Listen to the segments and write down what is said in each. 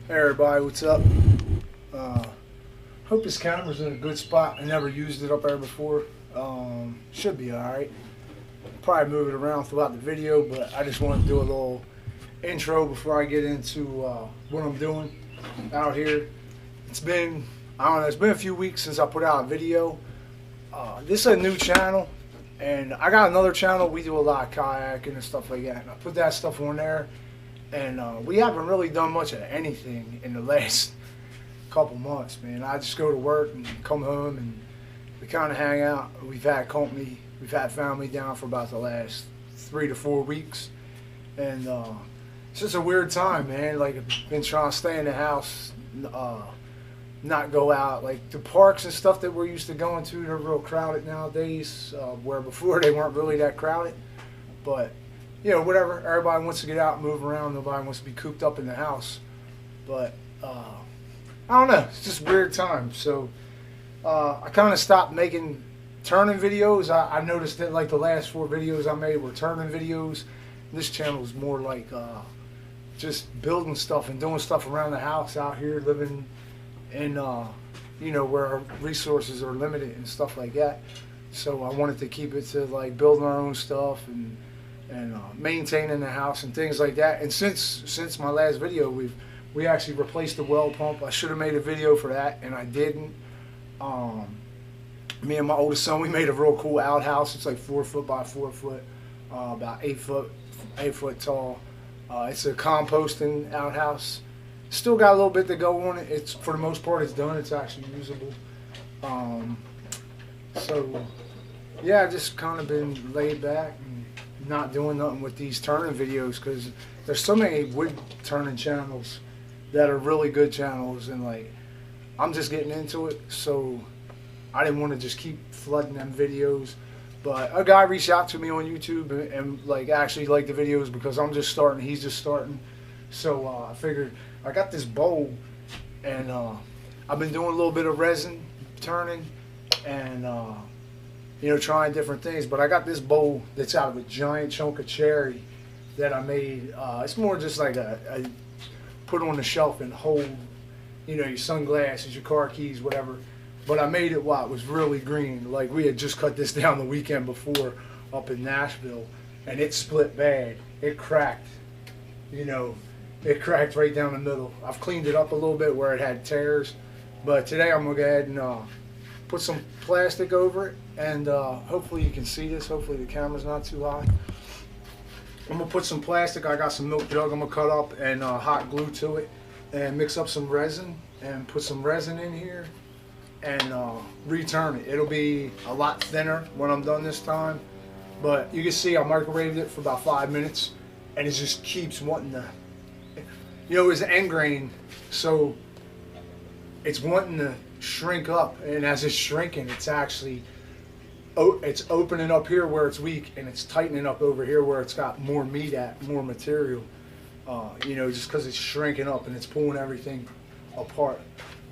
Hey everybody, what's up? Hope this camera's in a good spot. I never used it up there before. Should be alright. Probably move it around throughout the video, but I just want to do a little intro before I get into what I'm doing out here. It's been a few weeks since I put out a video. This is a new channel, and I got another channel. We do a lot of kayaking and stuff like that, and I put that stuff on there. And we haven't really done much of anything in the last couple months, man. I just go to work and come home and we kind of hang out. We've had company, we've had family down for about the last 3 to 4 weeks. And it's just a weird time, man. Like, I've been trying to stay in the house, not go out. Like, the parks and stuff that we're used to going to, they're real crowded nowadays, where before they weren't really that crowded. But you know, whatever. Everybody wants to get out and move around. Nobody wants to be cooped up in the house. But I don't know. It's just a weird time. So I kind of stopped making turning videos. I noticed that like the last 4 videos I made were turning videos. This channel is more like just building stuff and doing stuff around the house out here, living in you know, where our resources are limited and stuff like that. So I wanted to keep it to like building our own stuff and maintaining the house and things like that. And since my last video, we actually replaced the well pump. I should have made a video for that, and I didn't. Me and my oldest son, we made a real cool outhouse. It's like 4 foot by 4 foot, about 8 foot tall. It's a composting outhouse. Still got a little bit to go on it. It's, for the most part, it's done. It's actually usable. So yeah, I've just kind of been laid back and not doing nothing with these turning videos, because there's so many wood turning channels that are really good channels, and like, I'm just getting into it, so I didn't want to just keep flooding them videos. But a guy reached out to me on YouTube and like actually liked the videos, because I'm just starting, he's just starting. So I figured, I got this bowl, and I've been doing a little bit of resin turning and you know, trying different things. But I got this bowl that's out of a giant chunk of cherry that I made. It's more just like a put on the shelf and hold, you know, your sunglasses, your car keys, whatever. But I made it while it was really green. Like, we had just cut this down the weekend before up in Nashville, and it split bad. It cracked, you know, it cracked right down the middle. I've cleaned it up a little bit where it had tears, but today I'm gonna go ahead and put some plastic over it, and hopefully you can see this. Hopefully the camera's not too high. I'm gonna put some plastic. I got some milk jug I'm gonna cut up and hot glue to it, and mix up some resin and put some resin in here and return it. It'll be a lot thinner when I'm done this time, but you can see I microwaved it for about 5 minutes, and it just keeps wanting to, you know, it's end grain, so it's wanting to shrink up, and as it's shrinking, it's actually it's opening up here where it's weak, and it's tightening up over here where it's got more meat at, more material, you know, just because it's shrinking up and it's pulling everything apart.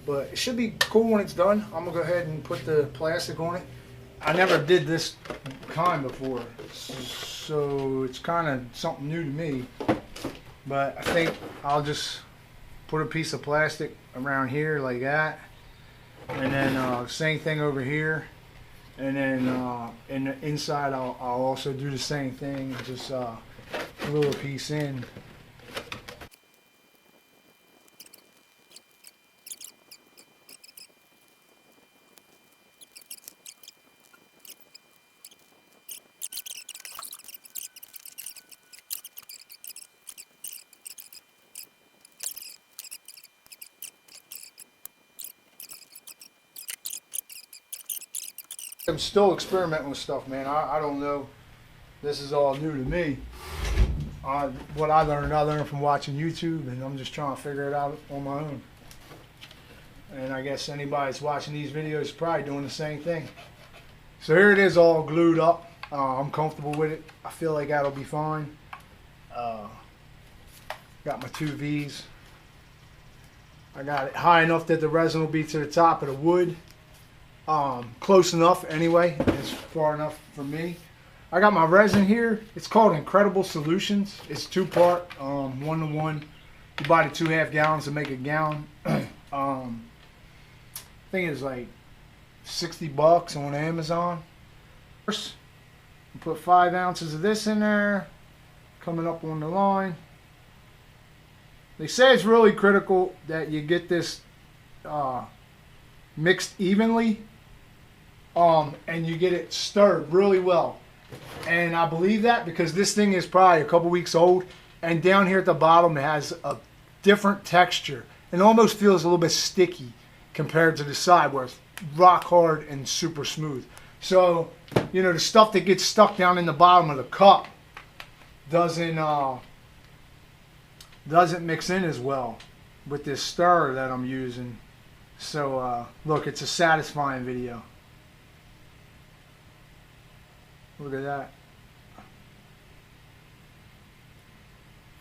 But it should be cool when it's done. I'm gonna go ahead and put the plastic on it. I never did this kind before, so it's kind of something new to me. But I think I'll just put a piece of plastic around here like that, and then same thing over here, and then in the inside I'll also do the same thing, and just glue a piece in. I'm still experimenting with stuff, man. I don't know. This is all new to me. What I learned from watching YouTube, and I'm just trying to figure it out on my own. And I guess anybody that's watching these videos is probably doing the same thing. So here it is, all glued up. I'm comfortable with it. I feel like that'll be fine. Got my 2 V's. I got it high enough that the resin will be to the top of the wood. Close enough anyway. It's far enough for me. I got my resin here. It's called Incredible Solutions. It's 2-part, 1-to-1 You buy the 2.5 gallons to make a gallon. I think it's like $60 on Amazon. First, you put 5 ounces of this in there, coming up on the line. They say it's really critical that you get this mixed evenly, and you get it stirred really well. And I believe that because this thing is probably a couple weeks old, and down here at the bottom it has a different texture. It almost feels a little bit sticky compared to the side where it's rock hard and super smooth. So, you know, the stuff that gets stuck down in the bottom of the cup doesn't mix in as well with this stirrer that I'm using. So look, it's a satisfying video. Look at that.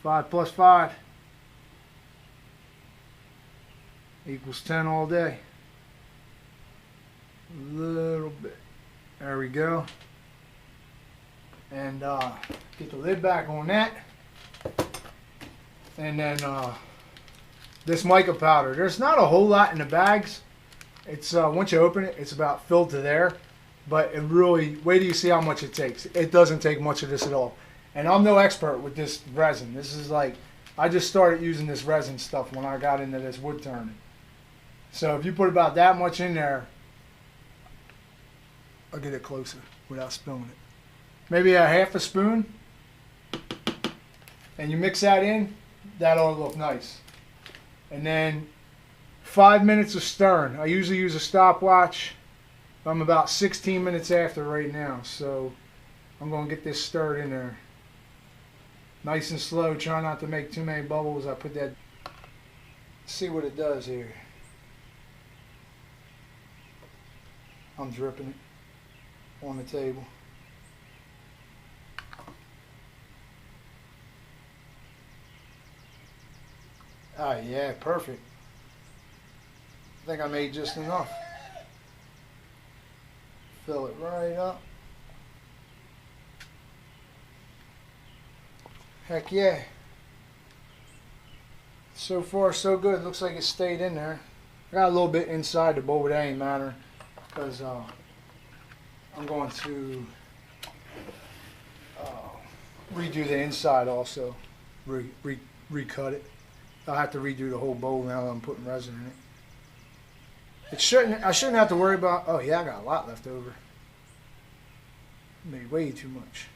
5 plus 5 equals 10 all day. A little bit. There we go. And get the lid back on that. And then this mica powder. There's not a whole lot in the bags. It's once you open it, it's about filled to there. But it really, wait till you see how much it takes. It doesn't take much of this at all. And I'm no expert with this resin. This is like, I just started using this resin stuff when I got into this wood turning. So if you put about that much in there, I'll get it closer without spilling it. Maybe a half a spoon. And you mix that in, that'll look nice. And then 5 minutes of stirring. I usually use a stopwatch. I'm about 16 minutes after right now, so I'm going to get this stirred in there. Nice and slow, try not to make too many bubbles. I put that, see what it does here. I'm dripping it on the table. Ah, yeah, perfect. I think I made just enough. Fill it right up. Heck yeah. So far so good. Looks like it stayed in there. I got a little bit inside the bowl, but that ain't matter because I'm going to redo the inside also. Recut it. I'll have to redo the whole bowl now that I'm putting resin in it. I shouldn't have to worry about, oh yeah, I got a lot left over. Made way too much.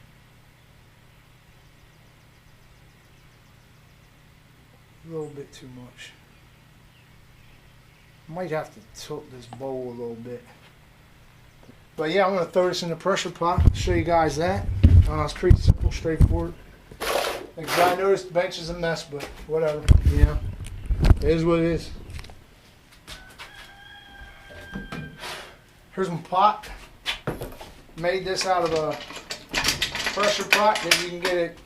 A little bit too much. Might have to tilt this bowl a little bit. But yeah, I'm going to throw this in the pressure pot. Show you guys that. It's pretty simple, straightforward. Because I noticed the bench is a mess, but whatever. You know, it is what it is. Here's my pot. Made this out of a pressure pot that you can get it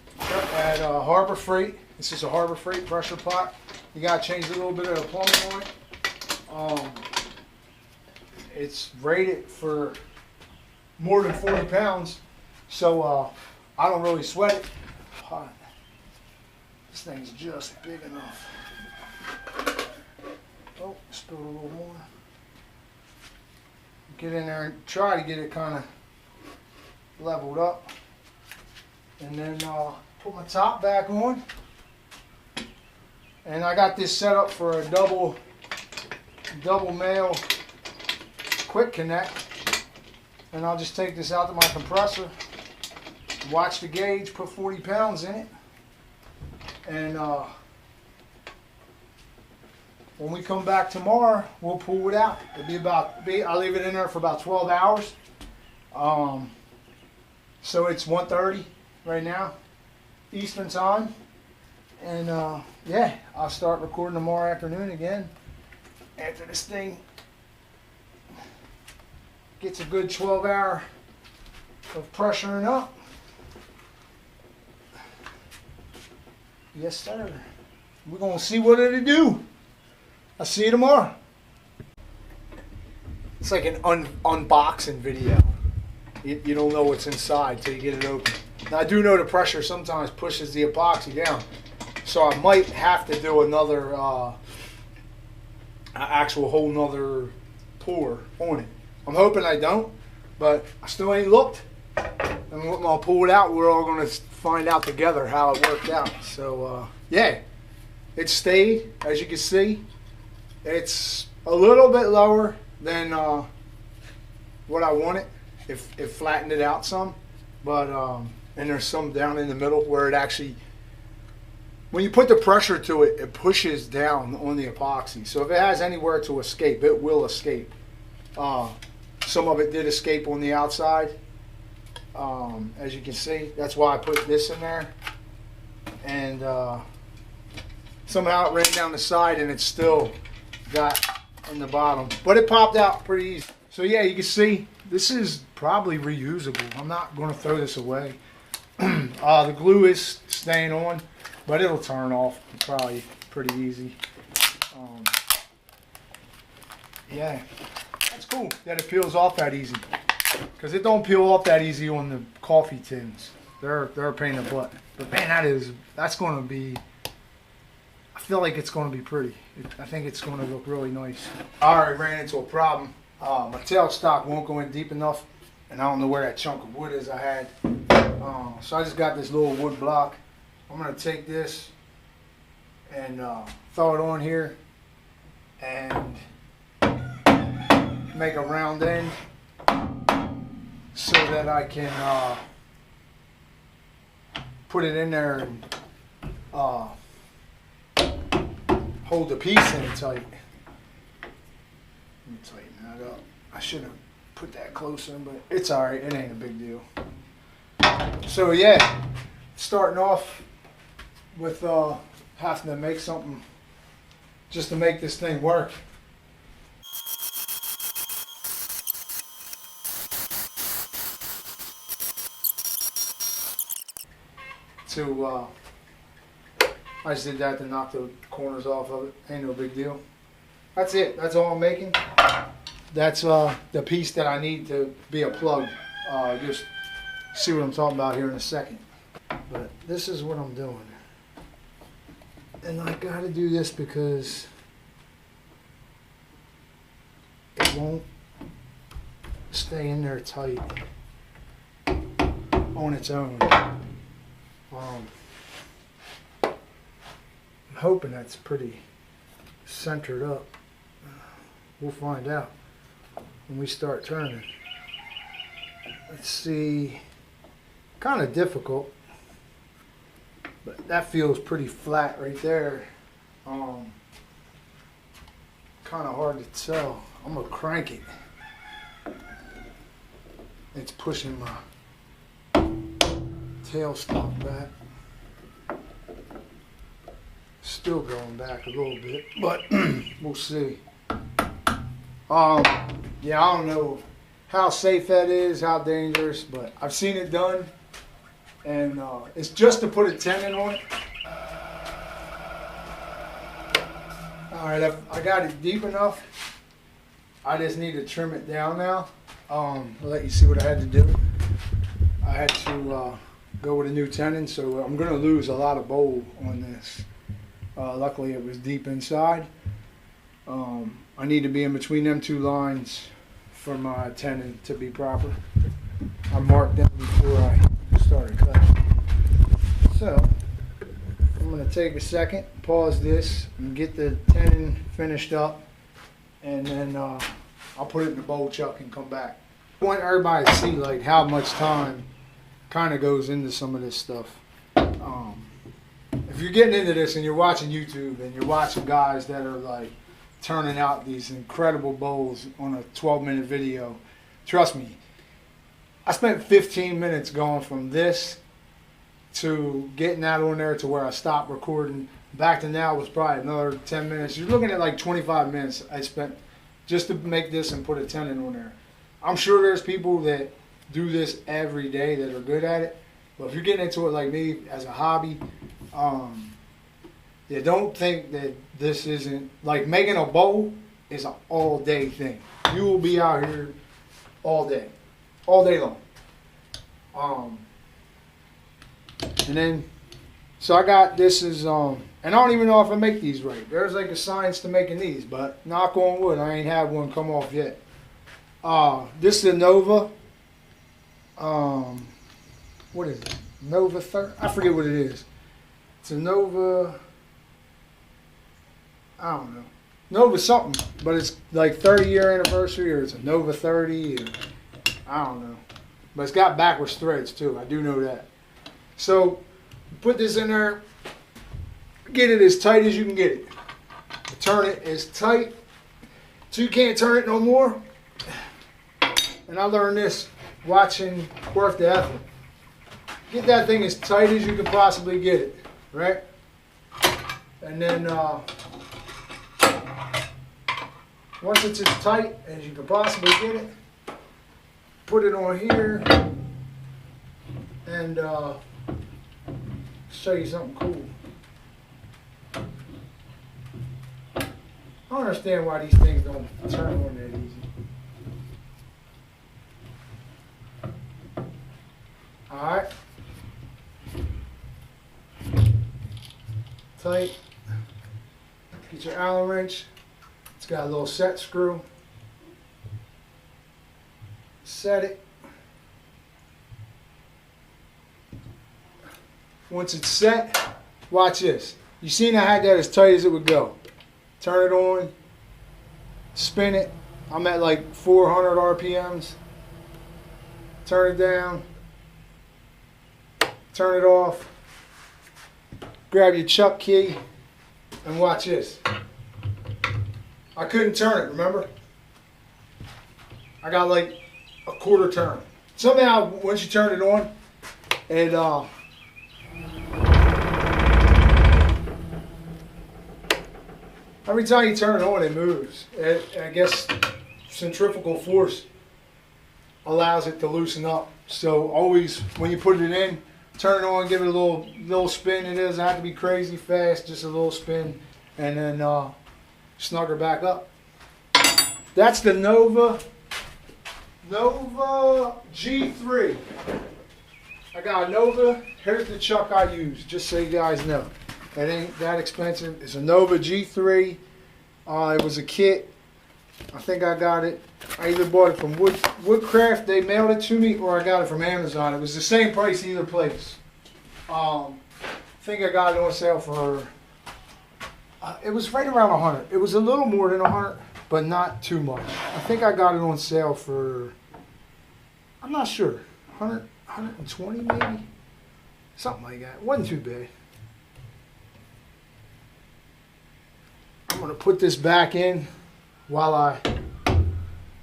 at Harbor Freight. This is a Harbor Freight pressure pot. You got to change a little bit of the plumbing on it. It's rated for more than 40 pounds, so I don't really sweat it. Pot. This thing's just big enough. Oh, spilled a little more. Get in there and try to get it kind of leveled up. And then put my top back on. And I got this set up for a double male quick connect. And I'll just take this out to my compressor, watch the gauge, put 40 pounds in it. And when we come back tomorrow, we'll pull it out. It'll be I'll leave it in there for about 12 hours. So it's 1:30 right now, Eastern time. And yeah, I'll start recording tomorrow afternoon again. After this thing gets a good 12 hour of pressuring up. Yes, sir. We're going to see what it'll do. I'll see you tomorrow. It's like an unboxing video. You don't know what's inside till you get it open. Now I do know the pressure sometimes pushes the epoxy down. So I might have to do another actual whole nother pour on it. I'm hoping I don't, but I still ain't looked. And when I'll pull it out, we're all going to find out together how it worked out. So yeah, it stayed, as you can see. It's a little bit lower than what I wanted. It flattened it out some, but and there's some down in the middle where it actually, when you put the pressure to it, it pushes down on the epoxy. So if it has anywhere to escape, it will escape. Some of it did escape on the outside, as you can see. That's why I put this in there. And somehow it ran down the side and it's still got in the bottom. But it popped out pretty easy. So yeah, you can see this is probably reusable. I'm not going to throw this away. The glue is staying on, but it'll turn off probably pretty easy. Yeah, that's cool that it peels off that easy, because it don't peel off that easy on the coffee tins. They're a pain in the butt. But man, that's going to be, I feel like it's going to be pretty. I think it's going to look really nice. I already ran into a problem. My tailstock won't go in deep enough, and I don't know where that chunk of wood is I had. So I just got this little wood block. I'm going to take this and throw it on here and make a round end so that I can put it in there and hold the piece in tight. Let me tighten that up. I should have put that closer, but it's alright. It ain't a big deal. So yeah, starting off with having to make something just to make this thing work. I just did that to knock the corners off of it. Ain't no big deal. That's it. That's all I'm making. That's the piece that I need to be a plug. Just see what I'm talking about here in a second. But this is what I'm doing. And I gotta do this because it won't stay in there tight on its own. I'm hoping that's pretty centered up. We'll find out when we start turning. Let's see, kind of difficult, but that feels pretty flat right there. Kind of hard to tell. I'm gonna crank it. It's pushing my tailstock back. Still going back a little bit, but we'll see. Yeah, I don't know how safe that is, how dangerous, but I've seen it done, and it's just to put a tenon on it. Alright, I got it deep enough. I just need to trim it down now. I'll let you see what I had to do. I had to go with a new tenon, so I'm going to lose a lot of bowl on this. Luckily it was deep inside. I need to be in between them two lines for my tenon to be proper. I marked them before I started cutting. So I'm going to take a second, pause this, and get the tenon finished up, and then I'll put it in the bowl chuck and come back. I want everybody to see like how much time kind of goes into some of this stuff. If you're getting into this and you're watching YouTube and you're watching guys that are like turning out these incredible bowls on a 12-minute video, trust me, I spent 15 minutes going from this to getting that on there to where I stopped recording. Back to now was probably another 10 minutes. You're looking at like 25 minutes I spent just to make this and put a tenon on there. I'm sure there's people that do this every day that are good at it, but if you're getting into it like me as a hobby, yeah, don't think that this isn't, like making a bowl is an all-day thing. You will be out here all day long. And then So I got this is and I don't even know if I make these right. There's like a science to making these, but knock on wood, I ain't had one come off yet. This is a Nova. What is it? Nova 30? I forget what it is. It's a Nova. I don't know. Nova something, but it's like 30-year anniversary, or it's a Nova 30, or I don't know. But it's got backwards threads too. I do know that. So put this in there. Get it as tight as you can get it. Turn it as tight so you can't turn it no more. And I learned this watching Worth the Effort. Get that thing as tight as you can possibly get it, right? And then once it's as tight as you can possibly get it, put it on here and show you something cool. I don't understand why these things don't turn on that easy. Alright. Tight. Get your Allen wrench. It's got a little set screw. Set it. Once it's set, watch this. You seen I had that as tight as it would go. Turn it on, spin it. I'm at like 400 RPMs. Turn it down, turn it off. Grab your chuck key and watch this. I couldn't turn it, remember? I got like a quarter turn. Somehow, once you turn it on, it every time you turn it on, it moves. I guess centrifugal force allows it to loosen up. So always, when you put it in, turn it on, give it a little spin. It doesn't have to be crazy fast, just a little spin, and then snug her back up. That's the Nova G3. I got a Nova. Here's the chuck I use, just so you guys know. It ain't that expensive. It's a Nova G3. It was a kit. I think I got it. I either bought it from Woodcraft. They mailed it to me, or I got it from Amazon. It was the same price either place. I think I got it on sale for. It was right around 100. It was a little more than 100, but not too much. I think I got it on sale for. I'm not sure. 100, 120 maybe, something like that. It wasn't too bad. I'm going to put this back in while I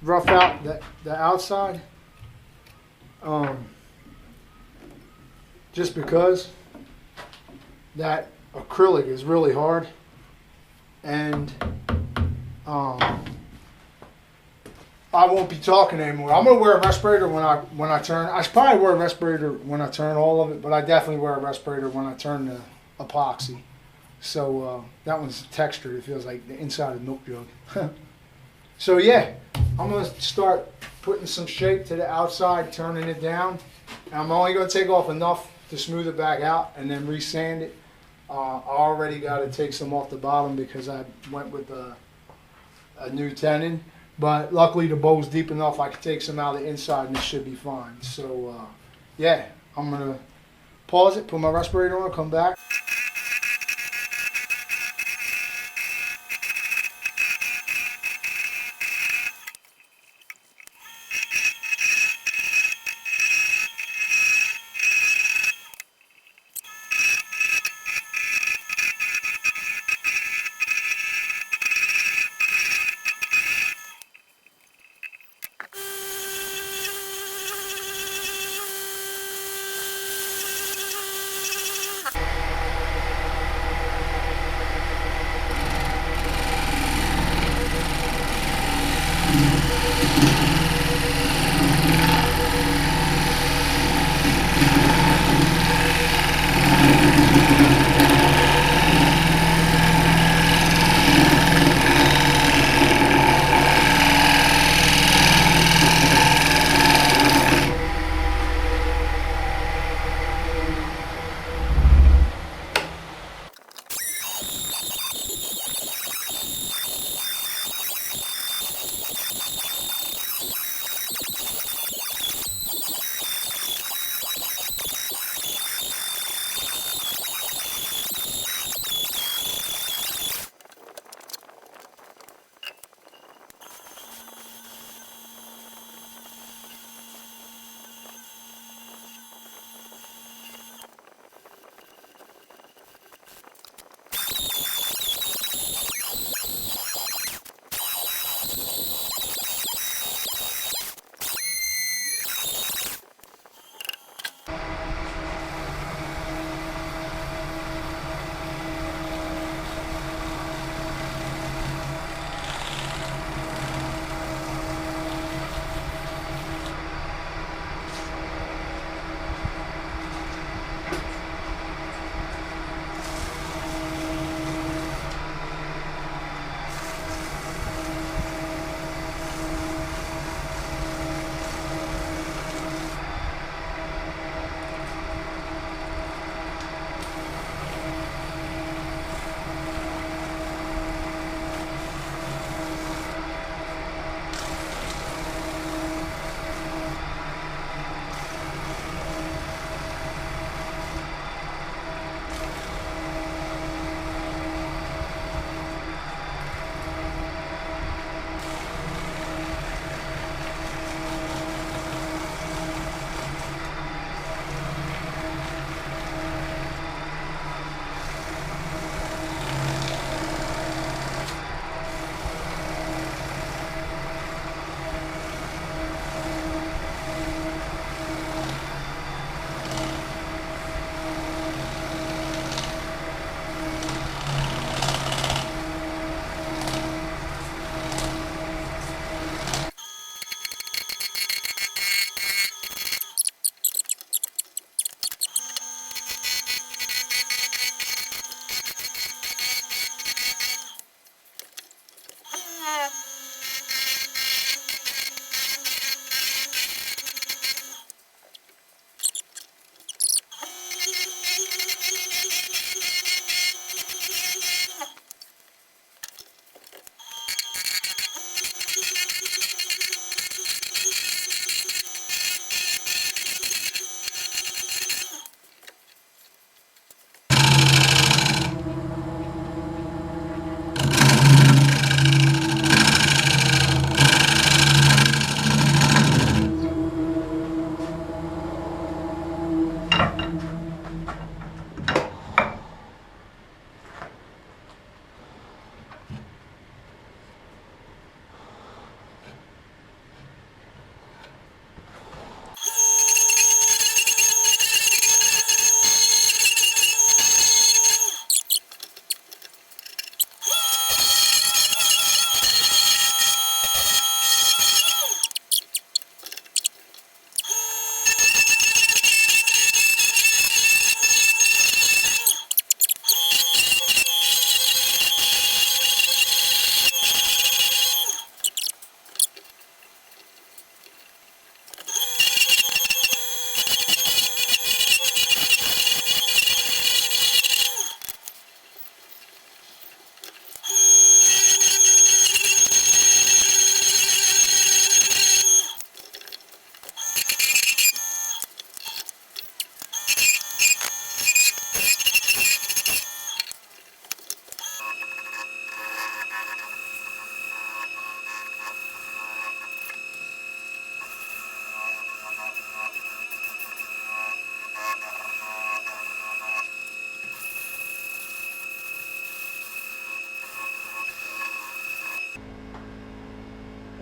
rough out the outside. Just because that acrylic is really hard, and I won't be talking anymore. I'm going to wear a respirator when I turn. I should probably wear a respirator when I turn all of it, but I definitely wear a respirator when I turn the epoxy. So that one's textured. It feels like the inside of a milk jug. So yeah, I'm going to start putting some shape to the outside, turning it down. And I'm only going to take off enough to smooth it back out and then resand it. I already got to take some off the bottom because I went with a new tenon. But luckily the bowl's deep enough I can take some out of the inside and it should be fine. So yeah, I'm going to pause it, put my respirator on, come back.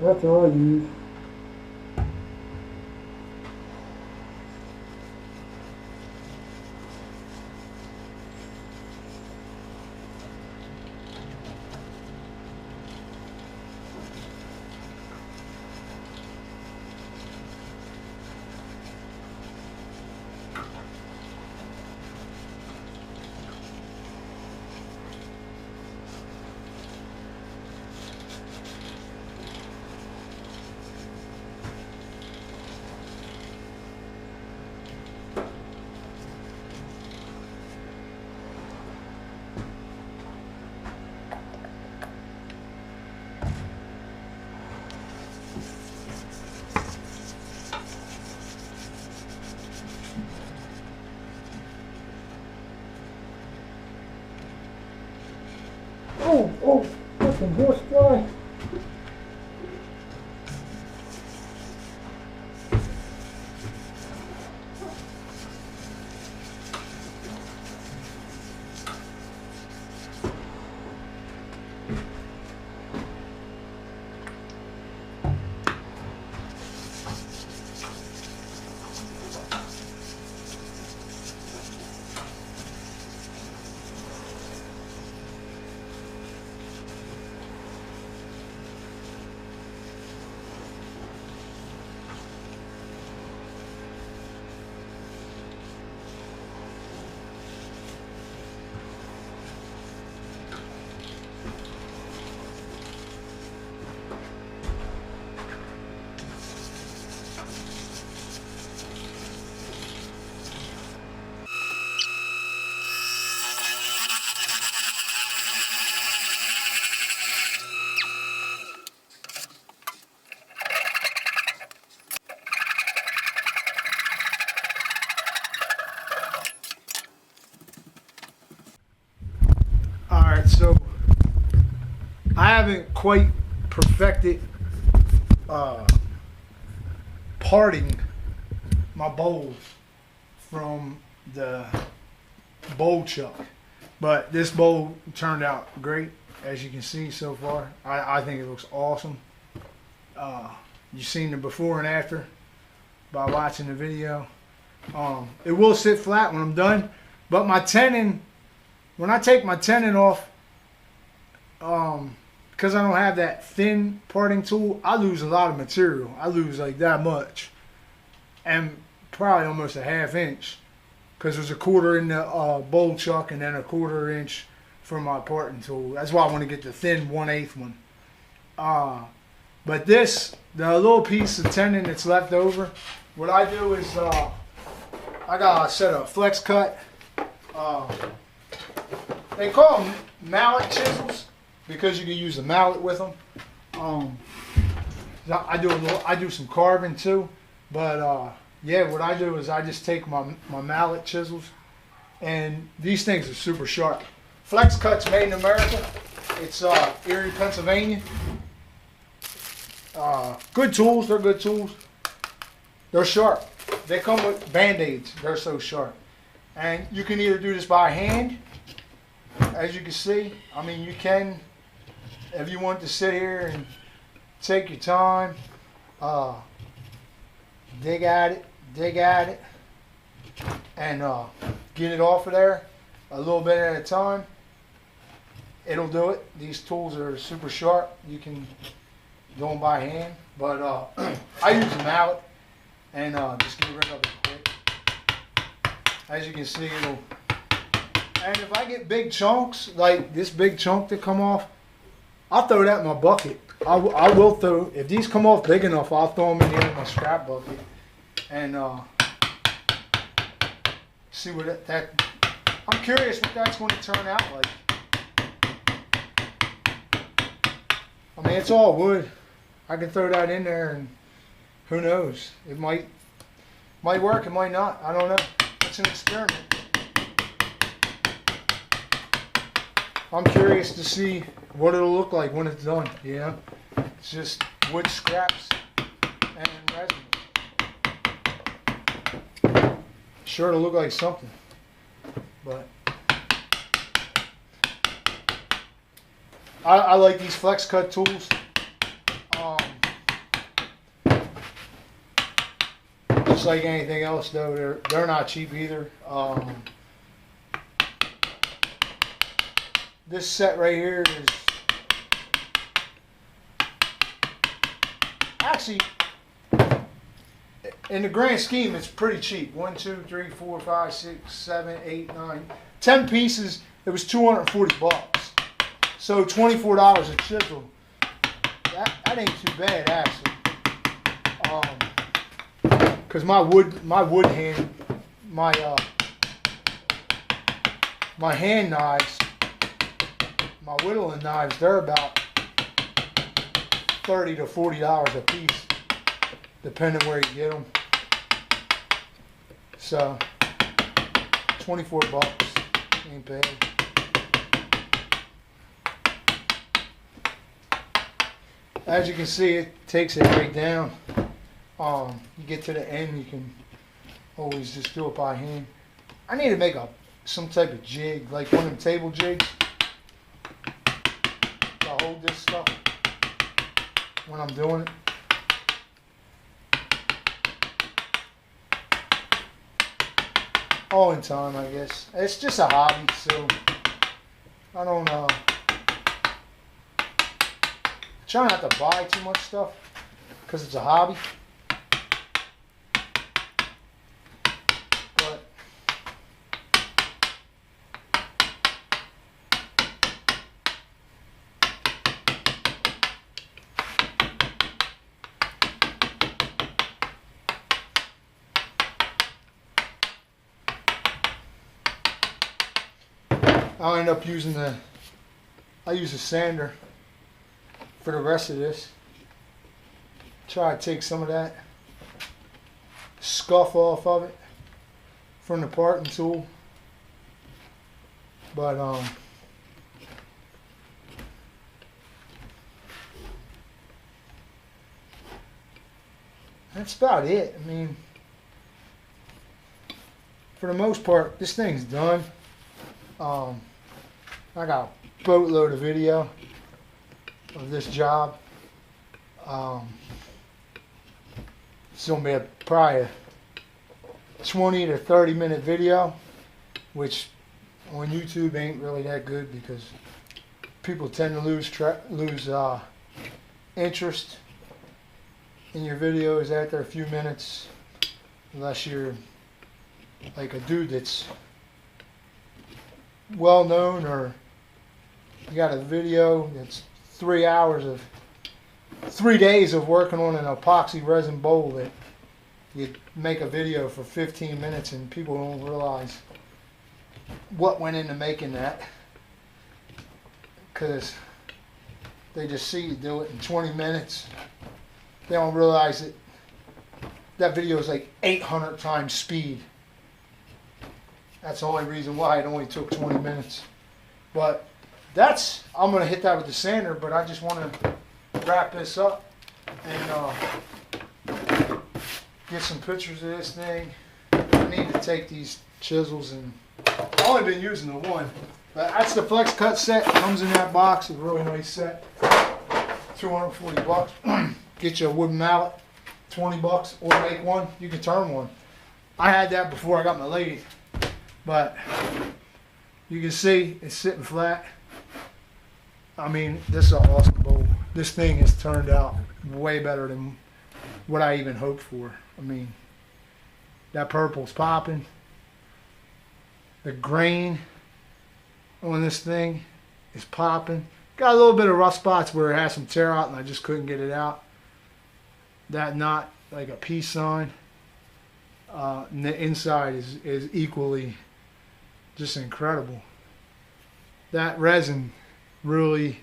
That's all I use. Oh, fucking horsefly. Alright, so I haven't quite perfected parting my bowls from the bowl chuck, but this bowl turned out great, as you can see so far. I think it looks awesome. You've seen the before and after by watching the video. It will sit flat when I'm done, but my tenon, when I take my tenon off, because I don't have that thin parting tool, I lose a lot of material. I lose like that much, and probably almost a ½ inch, because there's a quarter in the bowl chuck and then a ½ inch for my parting tool. That's why I want to get the thin 1/8 one. But this, the little piece of tenon that's left over, what I do is I got a set of flex cut. They call them mallet chisels because you can use a mallet with them. I do some carving too, but yeah, what I do is I just take my mallet chisels, and these things are super sharp. Flex Cut's made in America. It's Erie, Pennsylvania. Good tools. They're good tools. They're sharp. They come with Band-Aids. They're so sharp. And you can either do this by hand, as you can see. I mean, you can, if you want to sit here and take your time, dig at it, and get it off of there a little bit at a time. It'll do it. These tools are super sharp. You can do them by hand, but I use a mallet and just get rid of it quick. As you can see, it'll. And if I get big chunks, like this big chunk that come off, I'll throw that in my bucket. I will throw, if these come off big enough, I'll throw them in the end of my scrap bucket. And see what that, I'm curious what that's going to turn out like. I mean, it's all wood. I can throw that in there and who knows? It might work, it might not. I don't know. It's an experiment. I'm curious to see what it'll look like when it's done. Yeah, it's just wood scraps and resin. Sure, it'll look like something, but I like these flex cut tools. Just like anything else, though, they're not cheap either. This set right here is actually, in the grand scheme, it's pretty cheap. 1, 2, 3, 4, 5, 6, 7, 8, 9, 10 pieces. It was $240. So $24 a chisel. That ain't too bad, actually. Cause my wood hand, my hand knives, my whittling knives, they're about $30 to $40 a piece, depending where you get them. So, 24 bucks, ain't bad. As you can see, it takes it right down. You get to the end, you can always just do it by hand. I need to make some type of jig, like one of them table jigs, to hold this stuff when I'm doing it. All in time, I guess. It's just a hobby, so I don't try not to buy too much stuff because it's a hobby. But I'll end up using I use a sander for the rest of this. Try to take some of that scuff off of it from the parting tool. But that's about it. I mean, for the most part, this thing's done. I got a boatload of video of this job. It's gonna be probably a 20 to 30 minute video, which on YouTube ain't really that good because people tend to lose interest in your videos after a few minutes, unless you're like a dude that's well known, or you got a video that's 3 hours of 3 days of working on an epoxy resin bowl that you make a video for 15 minutes and people don't realize what went into making that, because they just see you do it in 20 minutes. They don't realize that video is like 800 times speed. That's the only reason why it only took 20 minutes. But I'm going to hit that with the sander, but I just want to wrap this up and get some pictures of this thing. I need to take these chisels, and I've only been using the one. But that's the flex cut set. It comes in that box. It's a really nice set. 240 bucks. Get you a wooden mallet. 20 bucks. Or make one. You can turn one. I had that before I got my lathe. But you can see it's sitting flat. I mean, this is an awesome bowl. This thing has turned out way better than what I even hoped for. I mean, that purple's popping. The grain on this thing is popping. Got a little bit of rough spots where it has some tear out and I just couldn't get it out. That knot, like a peace sign. And the inside is equally just incredible. That resin really,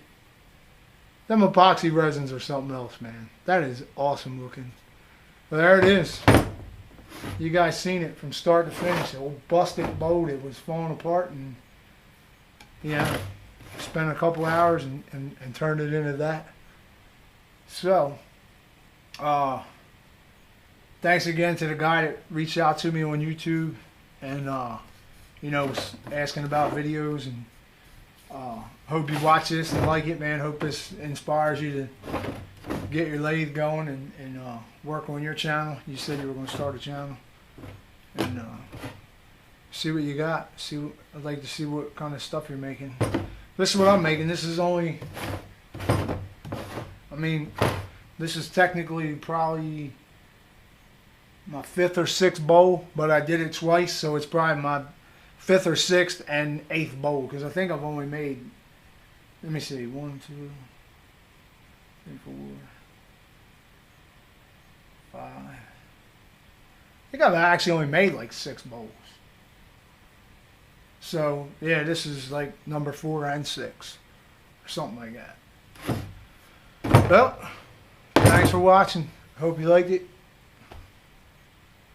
them epoxy resins are something else, man. That is awesome looking. But there it is. You guys seen it from start to finish. The old busted boat, it was falling apart, and yeah, spent a couple hours and turned it into that. So, thanks again to the guy that reached out to me on YouTube and you know, was asking about videos, and hope you watch this and like it, man. Hope this inspires you to get your lathe going and work on your channel. You said you were going to start a channel, and see what you got. I'd like to see what kind of stuff you're making. This is what I'm making. This is only, I mean, this is technically probably my 5th or 6th bowl, but I did it twice, so it's probably my 5th or 6th and 8th bowl, because I think I've only made, let me see, 1, 2, 3, 4, 5. I think I've actually only made like 6 bowls. So yeah, this is like number 4 and 6, or something like that. Well, thanks for watching. Hope you liked it.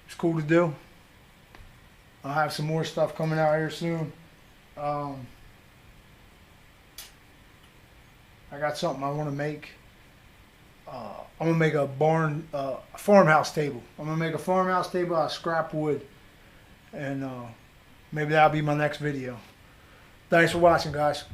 It's cool to do. I'll have some more stuff coming out here soon. I got something I want to make. I'm gonna make a farmhouse table. I'm gonna make a farmhouse table out of scrap wood, and maybe that'll be my next video. Thanks for watching, guys.